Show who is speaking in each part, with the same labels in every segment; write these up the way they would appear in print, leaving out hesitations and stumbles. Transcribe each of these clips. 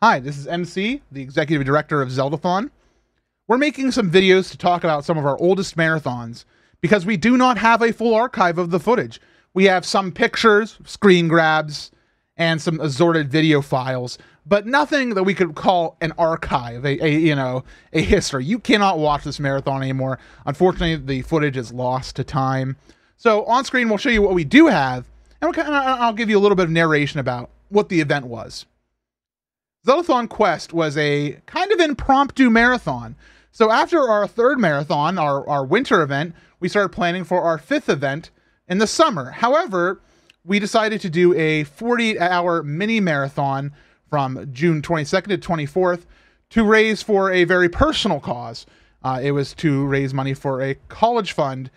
Speaker 1: Hi, this is MC, the Executive Director of Zeldathon. We're making some videos to talk about some of our oldest marathons because we do not have a full archive of the footage. We have some pictures, screen grabs, and some assorted video files, but nothing that we could call an archive, a history. You cannot watch this marathon anymore. Unfortunately, the footage is lost to time. So on screen, we'll show you what we do have, and I'll give you a little bit of narration about what the event was. Zeldathon Quest was a kind of impromptu marathon. So after our third marathon, our winter event, we started planning for our fifth event in the summer. However, we decided to do a 48-hour mini marathon from June 22nd to 24th to raise for a very personal cause. It was to raise money for a college fund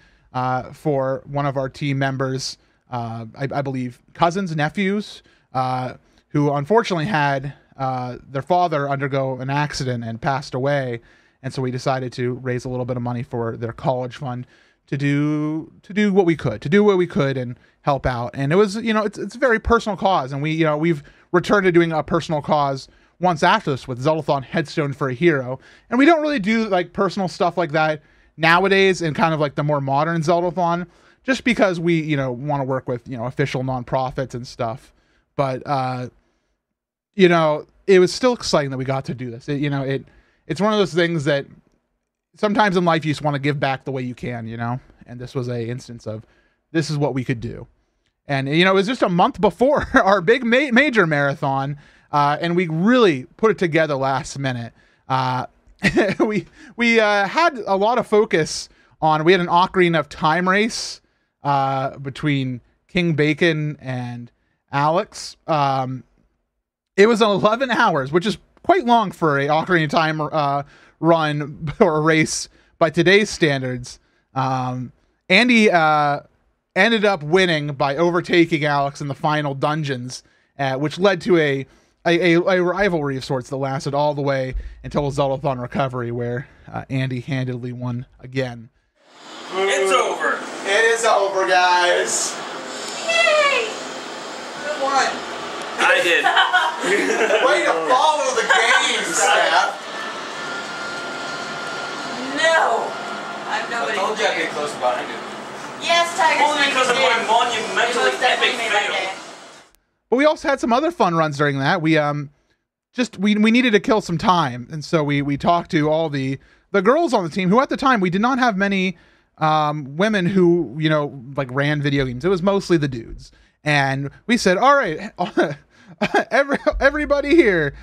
Speaker 1: for one of our team members, I believe cousins, nephews, who unfortunately had their father undergo an accident and passed away. And so we decided to raise a little bit of money for their college fund to do what we could, and help out. And it was, it's a very personal cause. And we've returned to doing a personal cause once after this with Zeldathon Headstone for a Hero. And we don't really do like personal stuff like that nowadays in kind of like the more modern Zeldathon, just because we, want to work with, official nonprofits and stuff. But, it was still exciting that we got to do this. It's one of those things that sometimes in life you just want to give back the way you can, and this was a instance of this is what we could do. And, it was just a month before our big major marathon, and we really put it together last minute. We had a lot of focus on, we had an Ocarina of Time race between King Bacon and Alex. It was 11 hours, which is quite long for a Ocarina of Time run or a race by today's standards. Andy ended up winning by overtaking Alex in the final dungeons, which led to a rivalry of sorts that lasted all the way until Zeldathon Recovery, where Andy handedly won again.
Speaker 2: It's over.
Speaker 1: It is over, guys.
Speaker 3: Yay!
Speaker 1: Who won?
Speaker 2: I did.
Speaker 1: Way to follow the game, Steph.
Speaker 3: No! I'm nobody.
Speaker 2: I told you I'd get close behind you.
Speaker 3: Yes, Tiger.
Speaker 2: Only because of my monumentally epic fail.
Speaker 1: But we also had some other fun runs during that. We we needed to kill some time, and so we talked to all the girls on the team who at the time we did not have many women who like ran video games. It was mostly the dudes, and we said, all right, everybody here,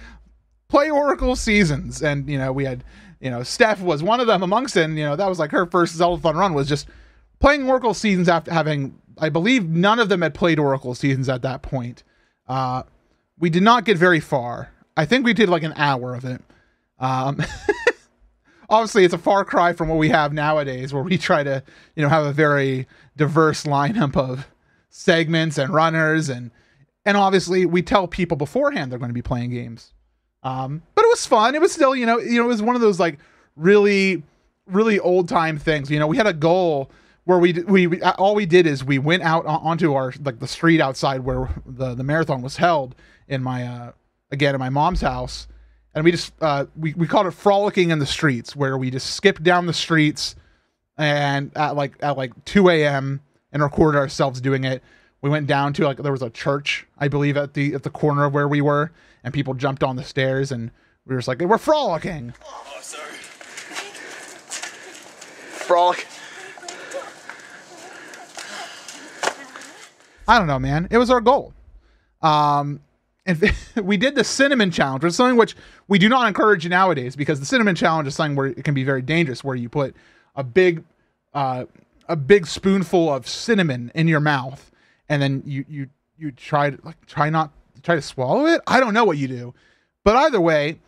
Speaker 1: play Oracle Seasons. And we had Steph was one of them amongst it, and that was like her first Zeldathon run, was just playing Oracle Seasons after having, I believe none of them had played Oracle Seasons at that point. We did not get very far. I think we did like an hour of it. Obviously it's a far cry from what we have nowadays, where we try to have a very diverse lineup of segments and runners, and obviously we tell people beforehand they're going to be playing games. But it was fun. It was still, it was one of those like really, really old time things. We had a goal where we all we did is we went out onto our, like the street outside where the marathon was held in my, again, in my mom's house. And we just, we called it frolicking in the streets, where we just skipped down the streets and at like 2 a.m. and recorded ourselves doing it. We went down to, like, there was a church, I believe, at the corner of where we were, and people jumped on the stairs, and we were just like, we're frolicking.
Speaker 2: Oh, sorry.
Speaker 1: Frolic. I don't know, man. It was our goal. And we did the cinnamon challenge, which is something which we do not encourage nowadays, because the cinnamon challenge is something where it can be very dangerous, where you put a big spoonful of cinnamon in your mouth, and then you try to swallow it. I don't know what you do, but either way,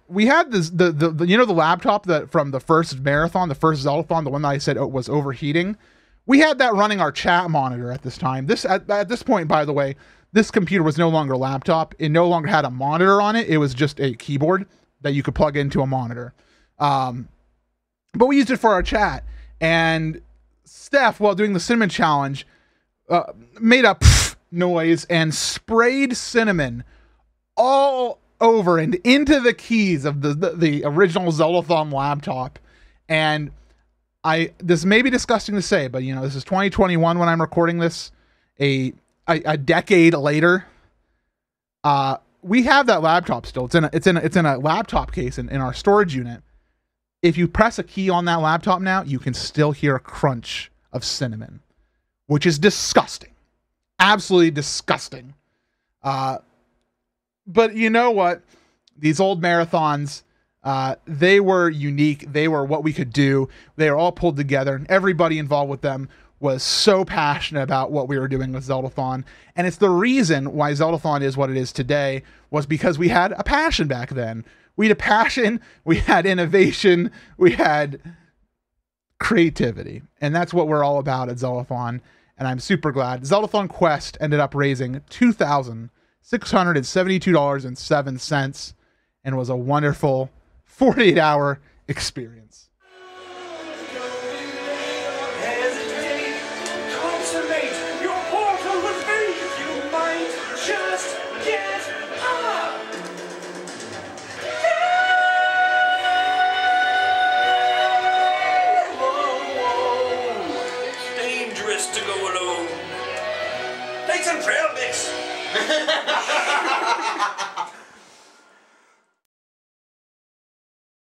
Speaker 1: we had this the laptop that from the first marathon, the first Zeldathon, the one that I said was overheating. We had that running our chat monitor at this time. At this point, by the way, this computer was no longer a laptop. It no longer had a monitor on it. It was just a keyboard that you could plug into a monitor. But we used it for our chat. And Steph, while doing the cinnamon challenge, made a noise and sprayed cinnamon all over and into the keys of the original Zeldathon laptop. And this may be disgusting to say, but you know, this is 2021 when I'm recording this, a decade later. We have that laptop still. It's in a laptop case in our storage unit. If you press a key on that laptop now, you can still hear a crunch of cinnamon, which is disgusting. Absolutely disgusting. But you know what? These old marathons, they were unique. They were what we could do. They were all pulled together, and everybody involved with them was so passionate about what we were doing with Zeldathon. And it's the reason why Zeldathon is what it is today, was because we had a passion back then. We had a passion, we had innovation, we had creativity. And that's what we're all about at Zeldathon. And I'm super glad. Zeldathon Quest ended up raising $2,672.07 and was a wonderful 48-hour experience.
Speaker 4: Hesitate, consummate your portal with me. You might just get up.
Speaker 2: Whoa. Dangerous to go alone. Take some trail mix.